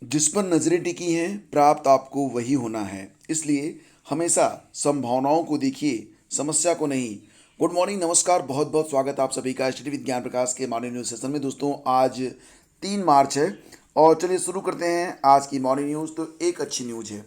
जिस पर नजरें टिकी हैं प्राप्त आपको वही होना है, इसलिए हमेशा संभावनाओं को देखिए, समस्या को नहीं। गुड मॉर्निंग, नमस्कार, बहुत बहुत स्वागत आप सभी का स्टडी विद ज्ञान प्रकाश के मॉर्निंग न्यूज सेशन में। दोस्तों आज 3 मार्च है और चलिए शुरू करते हैं आज की मॉर्निंग न्यूज़। तो एक अच्छी न्यूज है,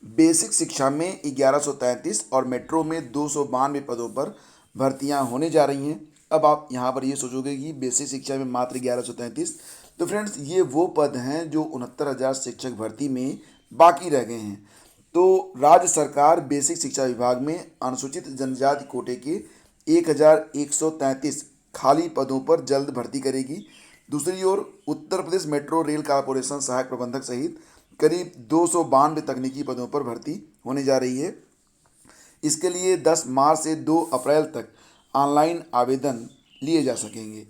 बेसिक शिक्षा में 1133 और मेट्रो में 292 पदों पर भर्तियां होने जा रही हैं। अब आप यहाँ पर ये सोचोगे कि बेसिक शिक्षा में मात्र 1133, तो फ्रेंड्स ये वो पद हैं जो 69,000 शिक्षक भर्ती में बाकी रह गए हैं। तो राज्य सरकार बेसिक शिक्षा विभाग में अनुसूचित जनजाति कोटे के 1,133 खाली पदों पर जल्द भर्ती करेगी। दूसरी ओर Uttar Pradesh metro rail corporation सहायक प्रबंधक सहित करीब 292 तकनीकी पदों पर भर्ती होने जा रही है। इसके लिए 10 मार्च से 2 अप्रैल तक ऑनलाइन आवेदन लिए जा सकेंगे।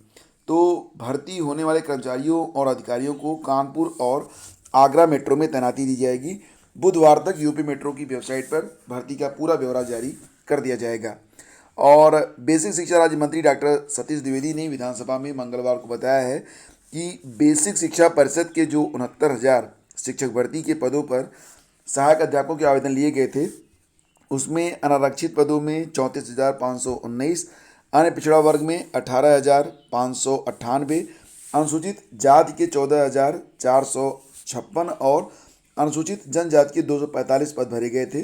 तो भर्ती होने वाले कर्मचारियों और अधिकारियों को कानपुर और आगरा मेट्रो में तैनाती दी जाएगी। बुधवार तक यूपी मेट्रो की वेबसाइट पर भर्ती का पूरा ब्यौरा जारी कर दिया जाएगा। और बेसिक शिक्षा राज्य मंत्री डॉक्टर सतीश द्विवेदी ने विधानसभा में मंगलवार को बताया है कि बेसिक शिक्षा परिषद के जो 69,000 शिक्षक भर्ती के पदों पर सहायक अध्यापकों के आवेदन लिए गए थे, उसमें अनारक्षित पदों में 34,519, अन्य पिछड़ा वर्ग में 18,598, अनुसूचित जाति के 14,456 और अनुसूचित जनजाति के 245 पद भरे गए थे।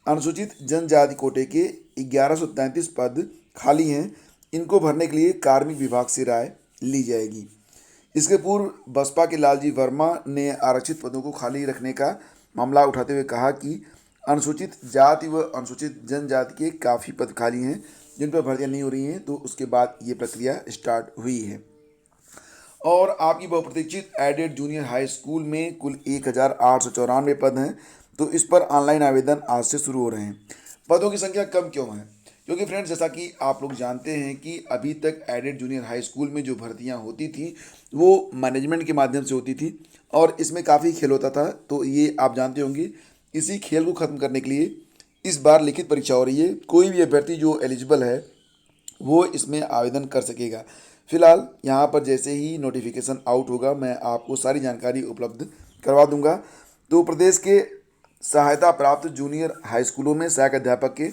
अनुसूचित जनजाति कोटे के 1133 पद खाली हैं। इनको भरने के लिए कार्मिक विभाग से राय ली जाएगी। इसके पूर्व बसपा के लालजी वर्मा ने आरक्षित पदों को खाली रखने का मामला उठाते हुए कहा कि अनुसूचित जाति व अनुसूचित जनजाति के काफ़ी पद खाली हैं जिन पर भर्तियां नहीं हो रही हैं। तो उसके बाद ये प्रक्रिया स्टार्ट हुई है। और आपकी बहुप्रतीक्षित एडेड जूनियर हाई स्कूल में कुल 1,894 पद हैं। तो इस पर ऑनलाइन आवेदन आज से शुरू हो रहे हैं। पदों की संख्या कम क्यों है? क्योंकि फ्रेंड्स जैसा कि आप लोग जानते हैं कि अभी तक एडेड जूनियर हाई स्कूल में जो भर्तियां होती थी वो मैनेजमेंट के माध्यम से होती थी और इसमें काफ़ी खेल होता था। तो ये आप जानते होंगे, इसी खेल को ख़त्म करने के लिए इस बार लिखित परीक्षा हो रही है। कोई भी अभ्यर्थी जो एलिजिबल है वो इसमें आवेदन कर सकेगा। फिलहाल यहाँ पर जैसे ही नोटिफिकेशन आउट होगा मैं आपको सारी जानकारी उपलब्ध करवा दूंगा। तो प्रदेश के सहायता प्राप्त जूनियर हाई स्कूलों में सहायक अध्यापक के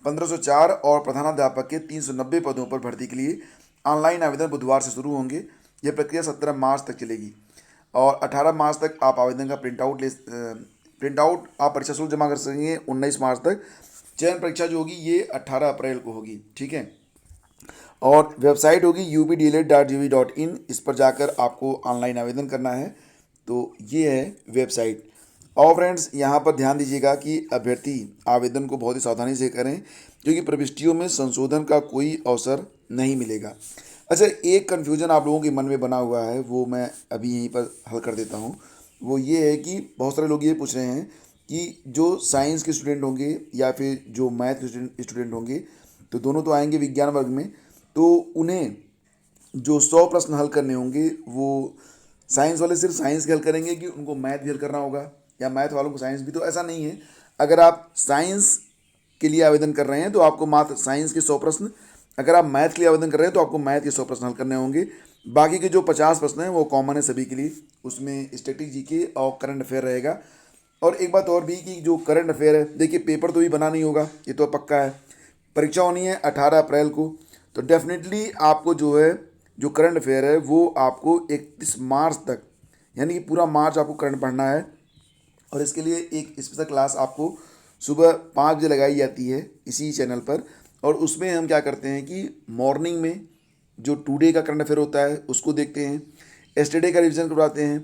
1,504 और प्रधानाध्यापक के 390 पदों पर भर्ती के लिए ऑनलाइन आवेदन बुधवार से शुरू होंगे। यह प्रक्रिया 17 मार्च तक चलेगी और 18 मार्च तक आप आवेदन का प्रिंट आउट आप परीक्षा शुल्क जमा कर सकेंगे। 19 मार्च तक चयन परीक्षा जो होगी ये 18 अप्रैल को होगी, ठीक है। और वेबसाइट होगी updl.gov.in, इस पर जाकर आपको ऑनलाइन आवेदन करना है। तो ये है वेबसाइट। और फ्रेंड्स यहाँ पर ध्यान दीजिएगा कि अभ्यर्थी आवेदन को बहुत ही सावधानी से करें क्योंकि प्रविष्टियों में संशोधन का कोई अवसर नहीं मिलेगा। अच्छा, एक कन्फ्यूजन आप लोगों के मन में बना हुआ है वो मैं अभी यहीं पर हल कर देता हूँ। वो ये है कि बहुत सारे लोग ये पूछ रहे हैं कि जो साइंस के स्टूडेंट होंगे या फिर जो मैथ के स्टूडेंट होंगे, तो दोनों तो आएंगे विज्ञान वर्ग में, तो उन्हें जो 100 प्रश्न हल करने होंगे वो साइंस वाले सिर्फ साइंस के हल करेंगे कि उनको मैथ भी हल करना होगा, या मैथ वालों को साइंस भी? तो ऐसा नहीं है। अगर आप साइंस के लिए आवेदन कर रहे हैं तो आपको मात्र साइंस के 100 प्रश्न, अगर आप मैथ के लिए आवेदन कर रहे हैं तो आपको मैथ के 100 प्रश्न हल करने होंगे। बाकी के जो 50 प्रश्न हैं वो कॉमन है सभी के लिए, उसमें स्टैटिक जीके और करंट अफेयर रहेगा। और एक बात और भी कि जो करंट अफेयर है, देखिए पेपर तो भी बना नहीं होगा, ये तो पक्का है। परीक्षा होनी है 18 अप्रैल को, तो डेफिनेटली आपको जो है जो करंट अफेयर है वो आपको 31 मार्च तक, यानी कि पूरा मार्च आपको करंट पढ़ना है। और इसके लिए एक स्पेशल क्लास आपको सुबह 5 बजे लगाई जाती है इसी चैनल पर। और उसमें हम क्या करते हैं कि मॉर्निंग में जो टुडे का करंट अफेयर होता है उसको देखते हैं, एस्टरडे का रिवीजन करवाते हैं,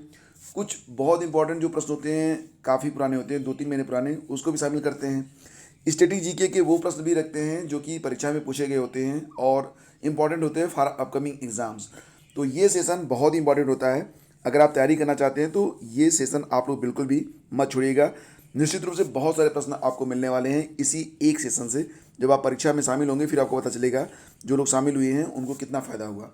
कुछ बहुत इंपॉर्टेंट जो प्रश्न होते हैं काफ़ी पुराने होते हैं 2-3 महीने पुराने, उसको भी शामिल करते हैं। स्टैटिक जीके के वो प्रश्न भी रखते हैं जो कि परीक्षा में पूछे गए होते हैं और इम्पॉर्टेंट होते हैं फॉर अपकमिंग एग्ज़ाम्स। तो ये सेशन बहुत इंपॉर्टेंट होता है। अगर आप तैयारी करना चाहते हैं तो ये सेशन आप लोग बिल्कुल भी मत छोड़िएगा। निश्चित रूप से बहुत सारे प्रश्न आपको मिलने वाले हैं इसी एक सेशन से। जब आप परीक्षा में शामिल होंगे फिर आपको पता चलेगा जो लोग शामिल हुए हैं उनको कितना फ़ायदा हुआ।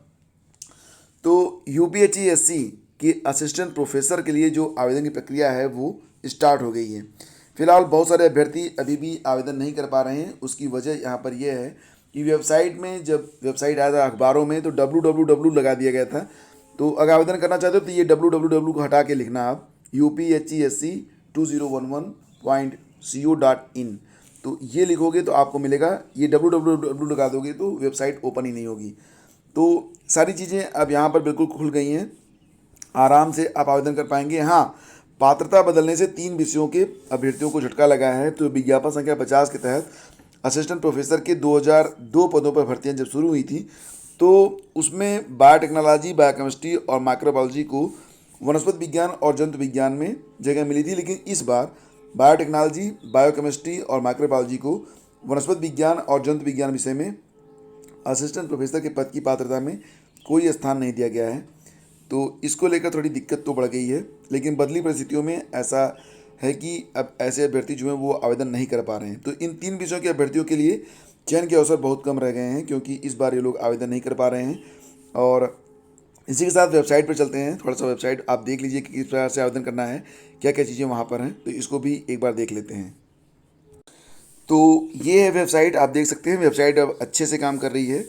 तो यूपीएचईएससी के असिस्टेंट प्रोफेसर के लिए जो आवेदन की प्रक्रिया है वो स्टार्ट हो गई है। फिलहाल बहुत सारे अभ्यर्थी अभी भी आवेदन नहीं कर पा रहे हैं। उसकी वजह यहाँ पर यह है कि वेबसाइट में, जब वेबसाइट आया था अखबारों में तो www लगा दिया गया था। तो अगर आवेदन करना चाहते हो तो ये www को हटा के लिखना आप upsc2011.co.in। तो ये लिखोगे तो आपको मिलेगा। ये www लगा दोगे तो वेबसाइट ओपन ही नहीं होगी। तो सारी चीज़ें अब यहाँ पर बिल्कुल खुल गई हैं, आराम से आप आवेदन कर पाएंगे। हाँ, पात्रता बदलने से 3 विषयों के अभ्यर्थियों को झटका लगा है। तो विज्ञापन संख्या 50 के तहत असिस्टेंट प्रोफेसर के 2002 पदों पर भर्तियां जब शुरू हुई थी, तो उसमें बायोटेक्नोलॉजी, बायोकेमिस्ट्री और माइक्रोबायोलॉजी को वनस्पति विज्ञान और जंतु विज्ञान में जगह मिली थी। लेकिन इस बार बायोटेक्नोलॉजी, बायोकेमिस्ट्री और माइक्रोबायोलॉजी को वनस्पति विज्ञान और जंतु विज्ञान विषय में असिस्टेंट प्रोफेसर के पद की पात्रता में कोई स्थान नहीं दिया गया है। तो इसको लेकर थोड़ी दिक्कत तो बढ़ गई है, लेकिन बदली परिस्थितियों में ऐसा है कि अब ऐसे अभ्यर्थी जो हैं वो आवेदन नहीं कर पा रहे हैं। तो इन 3 विषयों के अभ्यर्थियों के लिए चयन के अवसर बहुत कम रह गए हैं, क्योंकि इस बार ये लोग आवेदन नहीं कर पा रहे हैं। और इसी के साथ वेबसाइट पर चलते हैं, थोड़ा सा वेबसाइट आप देख लीजिए कि किस प्रकार से आवेदन करना है, क्या क्या चीज़ें वहाँ पर हैं, तो इसको भी एक बार देख लेते हैं। तो ये है वेबसाइट, आप देख सकते हैं वेबसाइट अब अच्छे से काम कर रही है।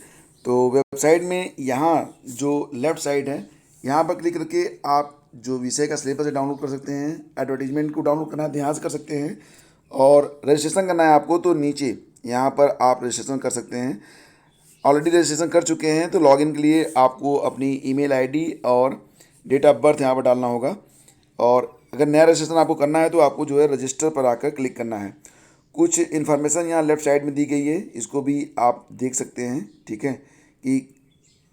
तो वेबसाइट में यहाँ जो लेफ़्ट साइड है, यहाँ पर क्लिक करके आप जो विषय का सिलेबस है डाउनलोड कर सकते हैं। एडवर्टीजमेंट को डाउनलोड करना है ध्यान से कर सकते हैं। और रजिस्ट्रेशन करना है आपको, तो नीचे यहाँ पर आप रजिस्ट्रेशन कर सकते हैं। ऑलरेडी रजिस्ट्रेशन कर चुके हैं तो लॉगिन के लिए आपको अपनी ईमेल आईडी और डेट ऑफ बर्थ यहाँ पर डालना होगा। और अगर नया रजिस्ट्रेशन आपको करना है तो आपको जो है रजिस्टर पर आकर क्लिक करना है। कुछ इन्फॉर्मेशन यहाँ लेफ़्ट साइड में दी गई है, इसको भी आप देख सकते हैं, ठीक है, कि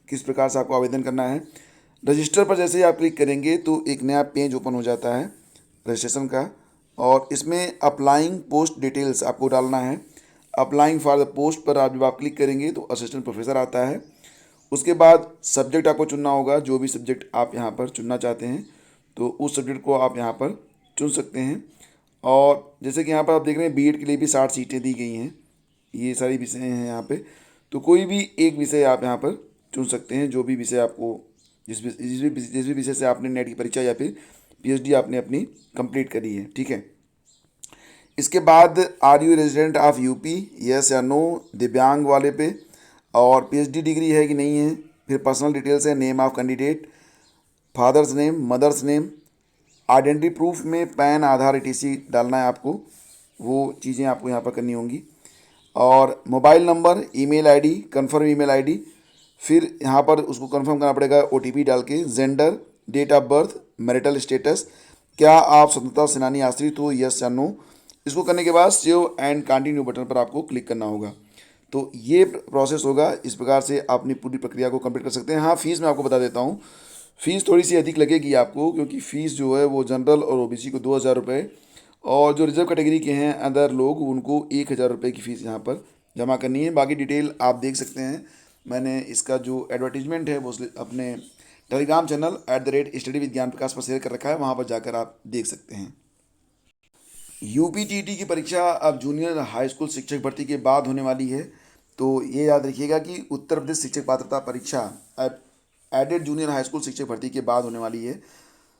किस प्रकार से आपको आवेदन करना है। रजिस्टर पर जैसे ही आप क्लिक करेंगे तो एक नया पेज ओपन हो जाता है रजिस्ट्रेशन का, और इसमें अप्लाइंग पोस्ट डिटेल्स आपको डालना है। अप्लाइंग फॉर द पोस्ट पर जब आप क्लिक करेंगे तो असिस्टेंट प्रोफेसर आता है। उसके बाद सब्जेक्ट आपको चुनना होगा, जो भी सब्जेक्ट आप यहाँ पर चुनना चाहते हैं तो उस सब्जेक्ट को आप यहाँ पर चुन सकते हैं। और जैसे कि यहाँ पर आप देख रहे हैं बीएड के लिए भी 60 सीटें दी गई हैं, ये सारी विषय हैं यहाँ पे। तो कोई भी एक विषय आप यहाँ पर चुन सकते हैं, जो भी विषय आपको जिस भी विषय से आपने नेट की परीक्षा या फिर पीएचडी आपने अपनी कंप्लीट करी है, ठीक है। इसके बाद are you resident of UP, yes या नो, दिव्यांग वाले पे, और पीएचडी डिग्री है कि नहीं है। फिर पर्सनल डिटेल्स है, name of candidate, father's name, mother's name, identity proof में पैन, आधार, ईटीसी डालना है आपको, वो चीज़ें आपको यहाँ पर करनी होंगी। और mobile number, email ID, confirm email ID, फिर यहाँ पर उसको कंफर्म करना पड़ेगा ओटीपी डाल के। Gender, date of birth, marital status, क्या आप स्वतंत्रता सेनानी आश्रित हो, यस या नो। इसको करने के बाद सेव एंड कंटिन्यू बटन पर आपको क्लिक करना होगा। तो ये प्रोसेस होगा, इस प्रकार से आप अपनी पूरी प्रक्रिया को कंप्लीट कर सकते हैं। हाँ, फीस मैं आपको बता देता हूँ, फ़ीस थोड़ी सी अधिक लगेगी आपको, क्योंकि फ़ीस जो है वो जनरल और ओबीसी को 2,000 रुपये, और जो रिजर्व कैटेगरी के हैं अदर लोग उनको 1,000 रुपये की फ़ीस यहाँ पर जमा करनी है। बाकी डिटेल आप देख सकते हैं, मैंने इसका जो एडवर्टीजमेंट है वो अपने टेलीग्राम चैनल @स्टडी विद ज्ञान प्रकाश पर शेयर कर रखा है, वहाँ पर जाकर आप देख सकते हैं। यूपीटीटी की परीक्षा अब जूनियर हाई स्कूल शिक्षक भर्ती के बाद होने वाली है। तो ये याद रखिएगा कि उत्तर प्रदेश शिक्षक पात्रता परीक्षा अब एडेड जूनियर हाई स्कूल शिक्षक भर्ती के बाद होने वाली है।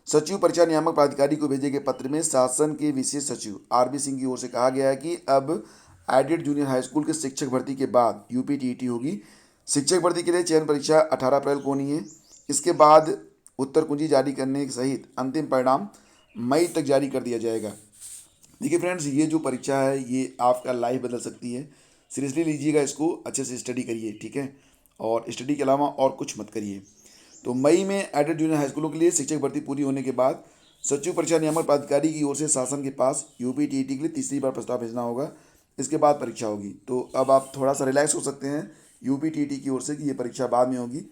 सचिव परीक्षा नियामक प्राधिकारी को भेजे गए पत्र में शासन के विशेष सचिव आरबी सिंह की ओर से कहा गया है कि अब एडेड जूनियर हाई स्कूल के शिक्षक भर्ती के बाद यूपीटीटी होगी। शिक्षक भर्ती के लिए चयन परीक्षा 18 अप्रैल को होनी है। इसके बाद उत्तर कुंजी जारी करने सहित अंतिम परिणाम मई तक जारी कर दिया जाएगा। देखिए फ्रेंड्स, ये जो परीक्षा है ये आपका लाइफ बदल सकती है। सीरियसली लीजिएगा, इसको अच्छे से स्टडी करिए, ठीक है, और स्टडी के अलावा और कुछ मत करिए। तो मई में एडेड जूनियर हाई स्कूलों के लिए शिक्षक भर्ती पूरी होने के बाद सचिव परीक्षा नियामक प्राधिकारी की ओर से शासन के पास यूपीटीटी के लिए तीसरी बार प्रस्ताव भेजना होगा। इसके बाद परीक्षा होगी। तो अब आप थोड़ा सा रिलैक्स हो सकते हैं यूपीटीटी की ओर से कि ये परीक्षा बाद में होगी।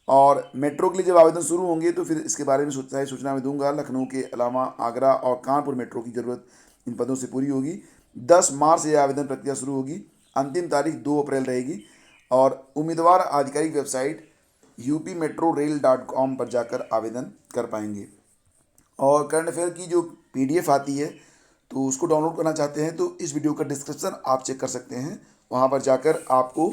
और मेट्रो के लिए जब आवेदन शुरू होंगे तो फिर इसके बारे में सूचना मैं दूंगा। लखनऊ के अलावा आगरा और कानपुर मेट्रो की ज़रूरत इन पदों से पूरी होगी। 10 मार्च से आवेदन प्रक्रिया शुरू होगी, अंतिम तारीख 2 अप्रैल रहेगी। और उम्मीदवार आधिकारिक वेबसाइट upmetrorail.com पर जाकर आवेदन कर पाएंगे। और करंट अफेयर की जो पीडीएफ आती है तो उसको डाउनलोड करना चाहते हैं तो इस वीडियो का डिस्क्रिप्शन आप चेक कर सकते हैं। वहाँ पर जाकर आपको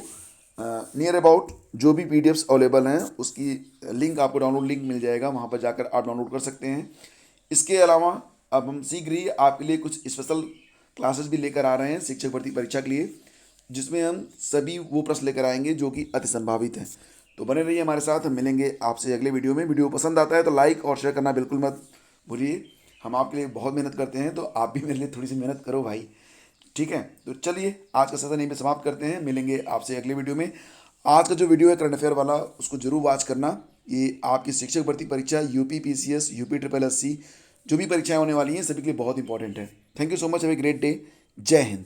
नियर अबाउट जो भी पीडीएफ्स अवेलेबल हैं उसकी लिंक, आपको डाउनलोड लिंक मिल जाएगा, वहाँ पर जाकर आप डाउनलोड कर सकते हैं। इसके अलावा अब हम शीघ्र ही आपके लिए कुछ स्पेशल क्लासेस भी लेकर आ रहे हैं शिक्षक भर्ती परीक्षा के लिए, जिसमें हम सभी वो प्रश्न लेकर आएंगे जो कि अति संभावित हैं। तो बने रहिए हमारे साथ, हम मिलेंगे आपसे अगले वीडियो में। वीडियो पसंद आता है तो लाइक और शेयर करना बिल्कुल मत भूलिए। हम आपके लिए बहुत मेहनत करते हैं, तो आप भी मेरे लिए थोड़ी सी मेहनत करो भाई। ठीक है, तो चलिए आज का सेशन यहीं पे समाप्त करते हैं, मिलेंगे आपसे अगले वीडियो में। आज का जो वीडियो है करंट अफेयर वाला, उसको जरूर वॉच करना। ये आपकी शिक्षक भर्ती परीक्षा, UP PCS, UP triple SC, जो भी परीक्षाएं होने वाली हैं सभी के लिए बहुत इंपॉर्टेंट है। Thank you so much, have a great day. जय हिंद।